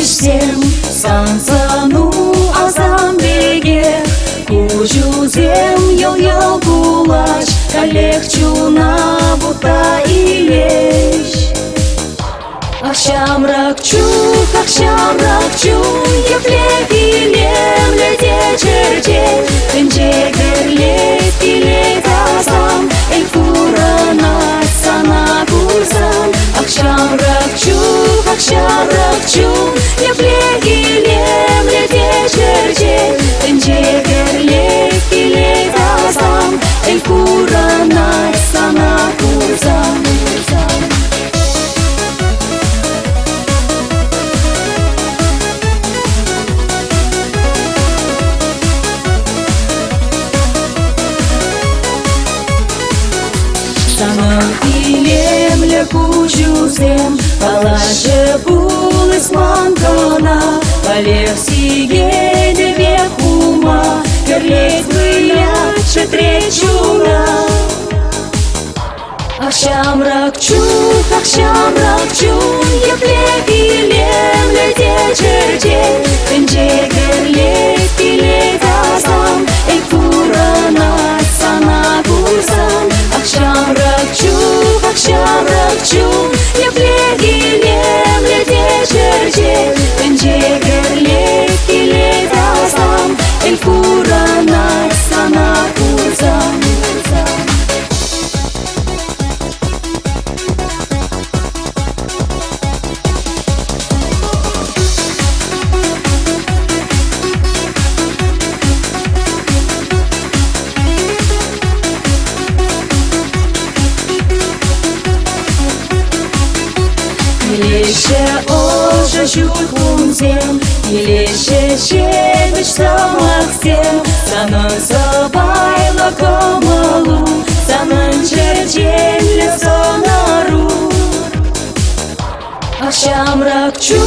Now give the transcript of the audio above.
Ишсем сансану азам беге, кужузем йол кулач, коллекчуна бута илеш. Акшам ракчу, еплек илем леде черде, тенже герлет илет азам, эль курана сана курсам. Акшам ракчу, еплек илем леде черде, тенже герлет илет азам, эль курана сана курсам. Санам илемле кучусем, палаше пулыс мангана, полев сиге деве хума, герлет выляче тречуна. Акшам ракчу, еплек илемле де черде, тенже герлет илет азам, эль курана сана курсам. Акшам ракчу, еплек илемле де черде, тенже герлет илет азам, эль курана сана курсам. Илеше оже жухунзем, илеше шебеч самаксем, санын сабайла комалу, санын черченле сонару. Акшам ракчу,